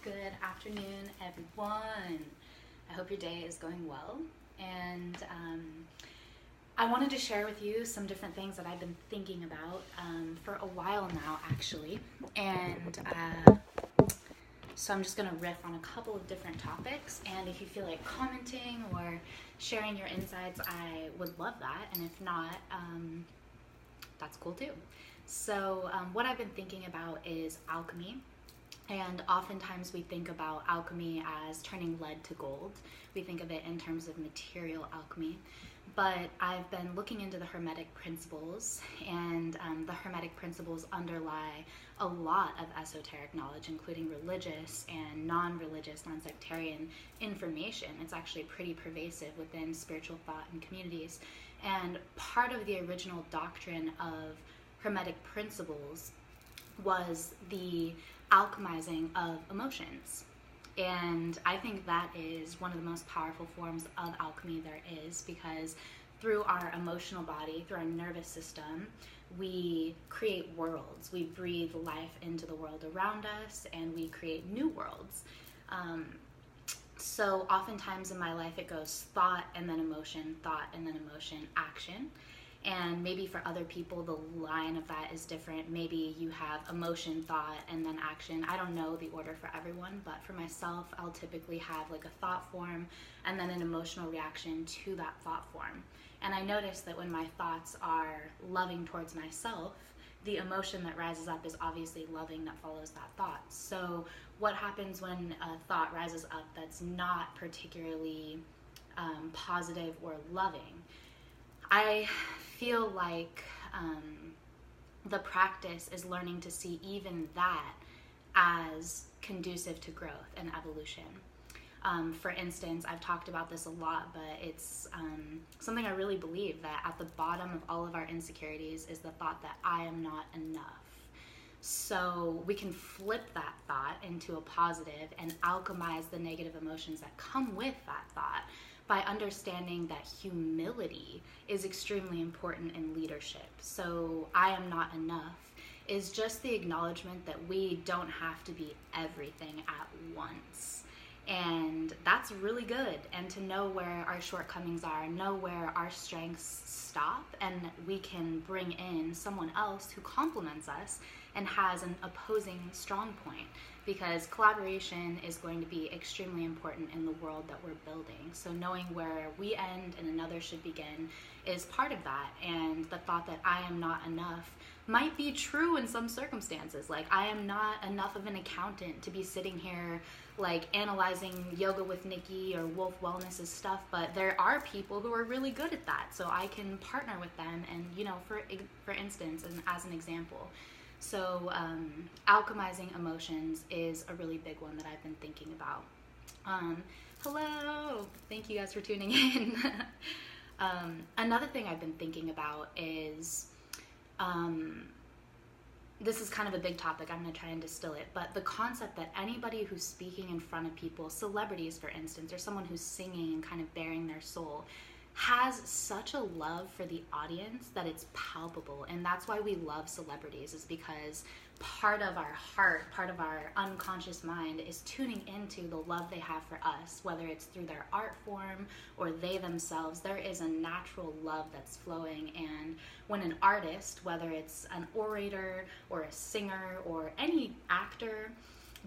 Good afternoon, everyone. I hope your day is going well. And I wanted to share with you some different things that I've been thinking about for a while now, actually. And so I'm just going to riff on a couple of different topics. And if you feel like commenting or sharing your insights, I would love that. And if not, that's cool too. So what I've been thinking about is alchemy. And oftentimes we think about alchemy as turning lead to gold. We think of it in terms of material alchemy. But I've been looking into the Hermetic principles, and the Hermetic principles underlie a lot of esoteric knowledge, including religious and non-religious, non-sectarian information. It's actually pretty pervasive within spiritual thought and communities. And part of the original doctrine of Hermetic principles was the alchemizing of emotions. And I think that is one of the most powerful forms of alchemy there is, because through our emotional body, through our nervous system, we create worlds. We breathe life into the world around us, and we create new worlds. So oftentimes in my life it goes thought and then emotion, action. And maybe for other people, the line of that is different. Maybe you have emotion, thought, and then action. I don't know the order for everyone, but for myself, I'll typically have like a thought form and then an emotional reaction to that thought form. And I notice that when my thoughts are loving towards myself, the emotion that rises up is obviously loving that follows that thought. So what happens when a thought rises up that's not particularly positive or loving? I feel like the practice is learning to see even that as conducive to growth and evolution. For instance, I've talked about this a lot, but it's something I really believe, that at the bottom of all of our insecurities is the thought that I am not enough. So we can flip that thought into a positive and alchemize the negative emotions that come with that thought by understanding that humility is extremely important in leadership. So I am not enough is just the acknowledgement that we don't have to be everything at once. And that's really good. And to know where our shortcomings are, know where our strengths stop, and we can bring in someone else who complements us and has an opposing strong point. Because collaboration is going to be extremely important in the world that we're building. So knowing where we end and another should begin is part of that. And the thought that I am not enough might be true in some circumstances. Like, I am not enough of an accountant to be sitting here like analyzing Yoga with Nikki or Wolf Wellness's stuff, but there are people who are really good at that. So I can partner with them, and for instance, and as an example. So alchemizing emotions is a really big one that I've been thinking about. Hello! Thank you guys for tuning in. Another thing I've been thinking about is, this is kind of a big topic, I'm going to try and distill it, but the concept that anybody who's speaking in front of people, celebrities for instance, or someone who's singing and kind of bearing their soul, has such a love for the audience that it's palpable. And that's why we love celebrities, is because part of our heart, part of our unconscious mind is tuning into the love they have for us, whether it's through their art form or they themselves. There is a natural love that's flowing. And when an artist, whether it's an orator or a singer or any actor,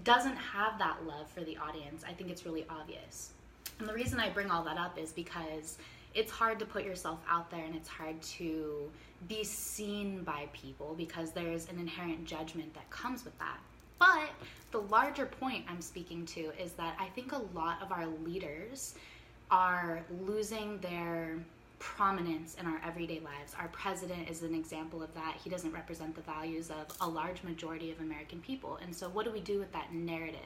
doesn't have that love for the audience, I think it's really obvious. And the reason I bring all that up is because it's hard to put yourself out there, and it's hard to be seen by people because there's an inherent judgment that comes with that. But the larger point I'm speaking to is that I think a lot of our leaders are losing their prominence in our everyday lives. Our president is an example of that. He doesn't represent the values of a large majority of American people. And so what do we do with that narrative?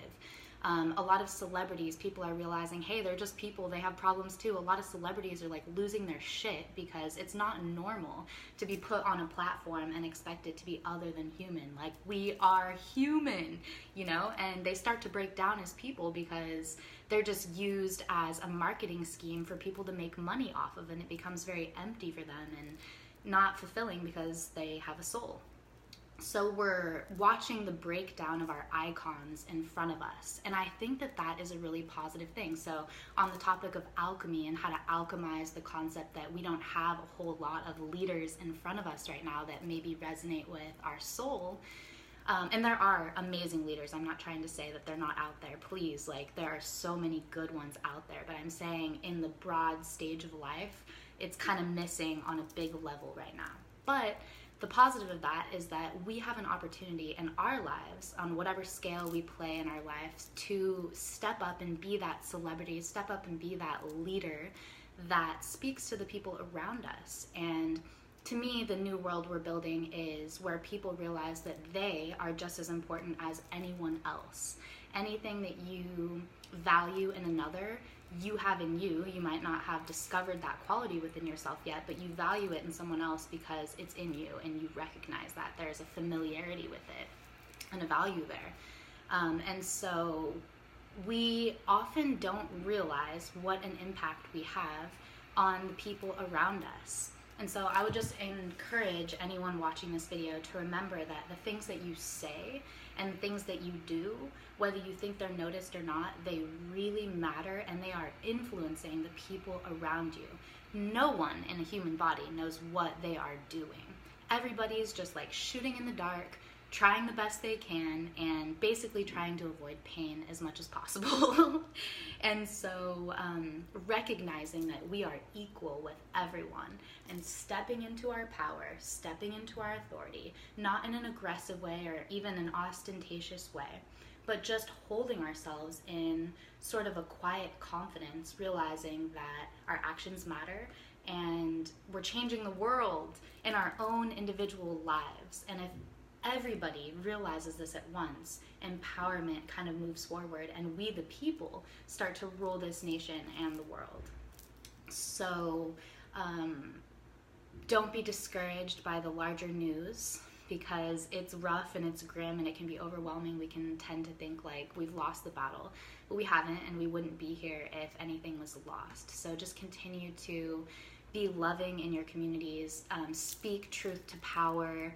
A lot of celebrities, people are realizing, hey, they're just people, they have problems too. A lot of celebrities are like losing their shit because it's not normal to be put on a platform and expected to be other than human. Like, we are human, and they start to break down as people because they're just used as a marketing scheme for people to make money off of, and it becomes very empty for them and not fulfilling because they have a soul. So we're watching the breakdown of our icons in front of us. And I think that that is a really positive thing. So on the topic of alchemy and how to alchemize the concept that we don't have a whole lot of leaders in front of us right now that maybe resonate with our soul. And there are amazing leaders. I'm not trying to say that they're not out there. Please, like, there are so many good ones out there. But I'm saying in the broad stage of life, it's kind of missing on a big level right now. But the positive of that is that we have an opportunity in our lives, on whatever scale we play in our lives, to step up and be that celebrity, step up and be that leader that speaks to the people around us. And to me, the new world we're building is where people realize that they are just as important as anyone else. Anything that you value in another, you have in you. You might not have discovered that quality within yourself yet, but you value it in someone else because it's in you and you recognize that there's a familiarity with it and a value there. And so we often don't realize what an impact we have on the people around us. And so I would just encourage anyone watching this video to remember that the things that you say and things that you do, whether you think they're noticed or not, they really matter and they are influencing the people around you. No one in a human body knows what they are doing. Everybody's just like shooting in the dark, trying the best they can, and basically trying to avoid pain as much as possible. And so recognizing that we are equal with everyone and stepping into our power, stepping into our authority, not in an aggressive way or even an ostentatious way, but just holding ourselves in sort of a quiet confidence, realizing that our actions matter and we're changing the world in our own individual lives. And if everybody realizes this at once, empowerment kind of moves forward and we the people start to rule this nation and the world. So don't be discouraged by the larger news, because it's rough and it's grim and it can be overwhelming. We can tend to think like we've lost the battle, but we haven't, and we wouldn't be here if anything was lost. So just continue to be loving in your communities, speak truth to power,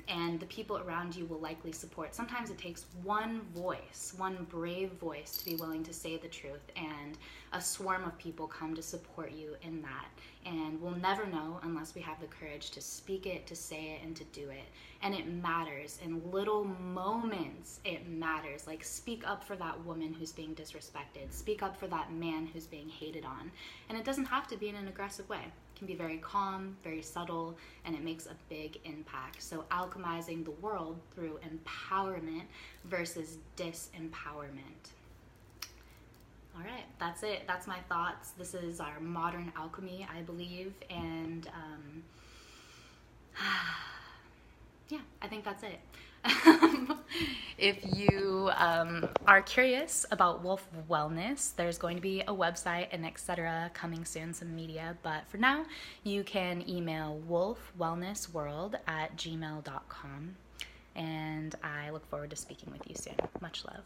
and the people around you will likely support. Sometimes it takes one voice, one brave voice, to be willing to say the truth, and a swarm of people come to support you in that. And we'll never know unless we have the courage to speak it, to say it, and to do it. And it matters. In little moments, it matters. Like, speak up for that woman who's being disrespected. Speak up for that man who's being hated on. And it doesn't have to be in an aggressive way. It can be very calm, very subtle, and it makes a big impact. So alchemizing the world through empowerment versus disempowerment. All right, that's it. That's my thoughts. This is our modern alchemy, I believe. And yeah, I think that's it. If you are curious about Wolf Wellness, there's going to be a website and etc. coming soon, some media. But for now, you can email wolfwellnessworld@gmail.com. And I look forward to speaking with you soon. Much love.